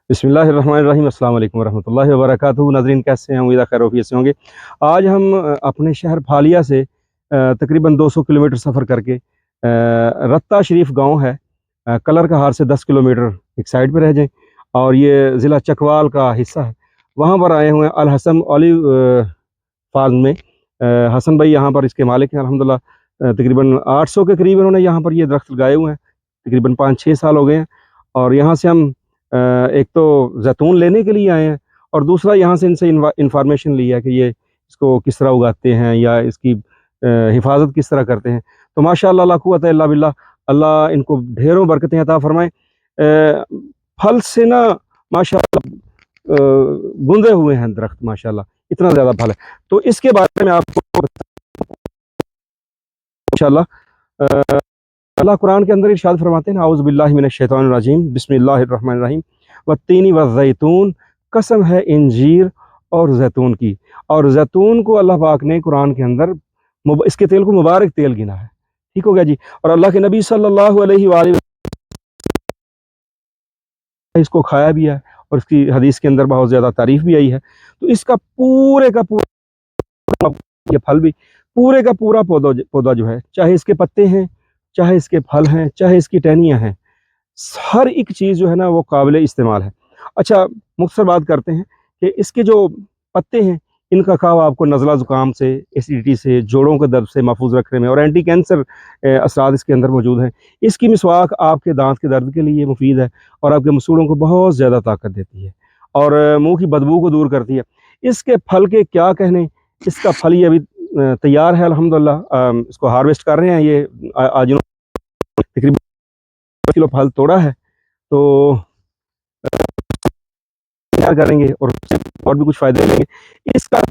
बिस्मिल्लाहिर्रहमानिर्रहीम। अस्सलाम वालेकुम वरहमतुल्लाहि वबरकातुहू। नाज़रीन, कैसे हैं? उम्मीद है खैर आफियत से होंगे। आज हम अपने शहर फालिया से तकरीबन 200 किलोमीटर सफ़र करके रत्ता शरीफ गांव है, कलर का हार से 10 किलोमीटर एक साइड पे रह जाएं, और ये ज़िला चकवाल का हिस्सा है। वहाँ पर आए हुए हैं अल हसन ऑलिव फार्म में। हसन भाई यहाँ पर इसके मालिक हैं अल्हम्दुलिल्लाह। तकरीबन 800 के करीब इन्होंने यहाँ पर ये दरख्त लगाए हुए हैं। तकरीबन 5-6 साल हो गए हैं। और यहाँ से हम एक तो जैतून लेने के लिए आए हैं, और दूसरा यहाँ से इनसे इंफॉर्मेशन ली है कि ये इसको किस तरह उगाते हैं या इसकी हिफाजत किस तरह करते हैं। तो माशाअल्लाह ला कुव्वता इल्ला बिल्लाह, अल्लाह इनको ढेरों बरकतें अता फरमाए। फल से ना माशाअल्लाह गुंदे हुए हैं दरख्त, माशाअल्लाह इतना ज़्यादा फल है। तो इसके बारे में आपको इंशाअल्लाह अल्लाह कुरान के अंदर इरशाद फरमाते हैं, औज़ु बिल्लाहि मिनश शैतानिर रजीम, बिस्मिल्लाहिर रहमानिर रहीम, वत्तीनी वज़्ज़ैतून, कसम है इंजीर और जैतून की। और जैतून को अल्लाह पाक ने कुरान के अंदर इसके तेल को मुबारक तेल गिना है। ठीक हो गया जी। और अल्लाह के नबी सल्लल्लाहु अलैहि वसल्लम इसको खाया भी है, और इसकी हदीस के अंदर बहुत ज़्यादा तारीफ भी आई है। तो इसका पूरे का पूरा ये फल भी, पूरे का पूरा पौधा जो है, चाहे इसके पत्ते हैं, चाहे इसके फल हैं, चाहे इसकी टहनियाँ हैं, हर एक चीज़ जो है ना वो काबिल इस्तेमाल है। अच्छा, मुख्तसर बात करते हैं कि इसके जो पत्ते हैं, इनका काम आपको नज़ला ज़ुकाम से, एसिडिटी से, जोड़ों के दर्द से महफूज रखने में, और एंटी कैंसर असरात इसके अंदर मौजूद हैं। इसकी मिसवाक आपके दांत के दर्द के लिए मुफीद है, और आपके मसूड़ों को बहुत ज़्यादा ताकत देती है, और मुंह की बदबू को दूर करती है। इसके फल के क्या कहने, इसका फल ये अभी तैयार है अल्हम्दुलिल्लाह। इसको हार्वेस्ट कर रहे हैं। ये आज तकरीबन किलो फल तोड़ा है, तो तैयार करेंगे और उससे और भी कुछ फ़ायदे लेंगे। इसका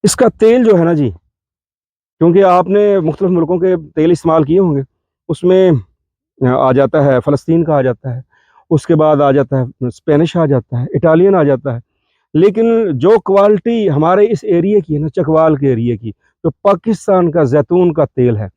इसका तेल जो है ना जी, क्योंकि आपने मुख्तलिफ मुल्कों के तेल इस्तेमाल किए होंगे, उसमें आ जाता है फ़लस्तीन का, आ जाता है, उसके बाद आ जाता है स्पेनिश, आ जाता है इटालियन, आ जाता है। लेकिन जो क्वालिटी हमारे इस एरिए की है ना, चकवाल के एरिए की, जो पाकिस्तान का जैतून का तेल है,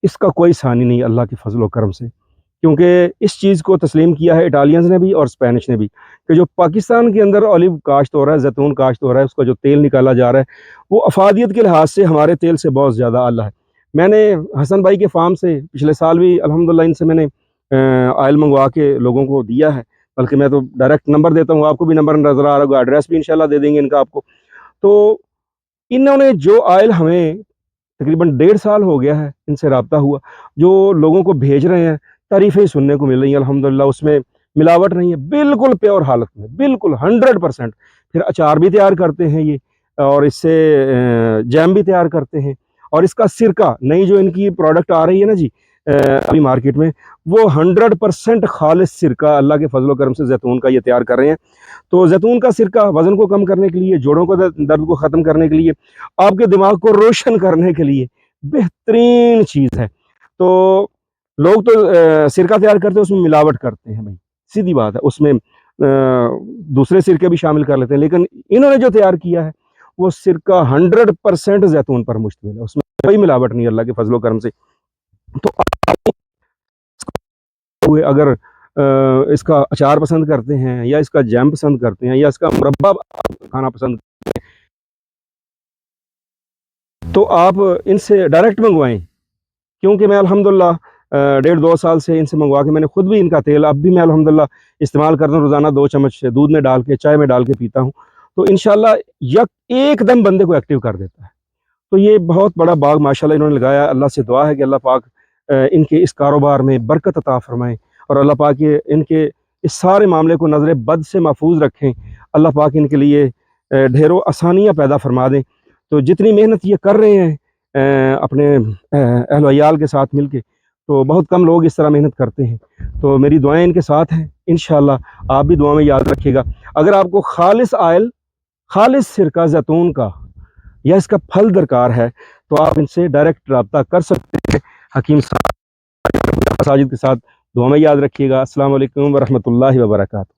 इसका कोई सानी नहीं अल्लाह के फजल व करम से। क्योंकि इस चीज़ को तस्लीम किया है इटालियंस ने भी और स्पेनिश ने भी, कि जो पाकिस्तान के अंदर ऑलिव काश्त हो रहा है, जैतून काश्त हो रहा है, उसका जो तेल निकाला जा रहा है, वो अफादियत के लिहाज से हमारे तेल से बहुत ज़्यादा आला है। मैंने हसन भाई के फार्म से पिछले साल भी अल्हम्दुलिल्लाह इनसे मैंने ऑयल मंगवा के लोगों को दिया है। बल्कि मैं तो डायरेक्ट नंबर देता हूँ, आपको भी नंबर नज़र आ रहा होगा, एड्रेस भी इंशाल्लाह दे देंगे इनका आपको। तो इन्होंने जो ऑयल हमें, तकरीबन 1.5 साल हो गया है इनसे रब्ता हुआ, जो लोगों को भेज रहे हैं, तारीफ़ें सुनने को मिल रही हैं अल्हम्दुलिल्लाह। उसमें मिलावट नहीं है, बिल्कुल प्योर हालत में, बिल्कुल 100%। फिर अचार भी तैयार करते हैं ये, और इससे जैम भी तैयार करते हैं। और इसका सिरका, नई जो इनकी प्रोडक्ट आ रही है ना जी अभी मार्केट में, वो 100% खालिस सिरका अल्लाह के फजल व करम से जैतून का ये तैयार कर रहे हैं। तो जैतून का सिरका वज़न को कम करने के लिए, जोड़ों को दर्द को ख़त्म करने के लिए, आपके दिमाग को रोशन करने के लिए बेहतरीन चीज़ है। तो लोग तो सिरका तैयार करते हैं, उसमें मिलावट करते हैं भाई, सीधी बात है। उसमें दूसरे सिरके भी शामिल कर लेते हैं, लेकिन इन्होंने जो तैयार किया है वो सिरका 100% जैतून पर मुश्तमिल है, उसमें कोई मिलावट नहीं अल्लाह के फजल व करम से। तो हुए अगर इसका अचार पसंद करते हैं, या इसका जैम पसंद करते हैं, या इसका मुरब्बा खाना पसंद, तो आप इनसे डायरेक्ट मंगवाएं। क्योंकि मैं अल्हम्दुलिल्लाह 1.5-2 साल से इनसे मंगवा के मैंने खुद भी इनका तेल अब भी मैं अल्हम्दुलिल्लाह इस्तेमाल करता हूँ। रोज़ाना 2 चम्मच दूध में डाल के, चाय में डाल के पीता हूँ। तो इंशाल्लाह एकदम बंदे को एक्टिव कर देता है। तो ये बहुत बड़ा बाग माशाल्लाह इन्होंने लगाया। अल्लाह से दुआ है कि अल्लाह पाक इनके इस कारोबार में बरकत अता फरमाए, और अल्लाह पाक ये इनके इस सारे मामले को नज़र बद से महफूज रखें। अल्लाह पाक इनके लिए ढेरों आसानियाँ पैदा फरमा दें। तो जितनी मेहनत ये कर रहे हैं अपने अहल वयाल के साथ मिल के, तो बहुत कम लोग इस तरह मेहनत करते हैं। तो मेरी दुआएं इनके साथ हैं, इंशाअल्लाह आप भी दुआ में याद रखिएगा। अगर आपको खालिस आयल, खालिस सिरका जैतून का या इसका फल दरकार है, तो आप इनसे डायरेक्ट रब्ता कर सकते हैं। हकीम साजिद के साथ दुआ में याद रखिएगा। अस्सलाम वालेकुम वरहमतुल्लाहि वबरकातुहू।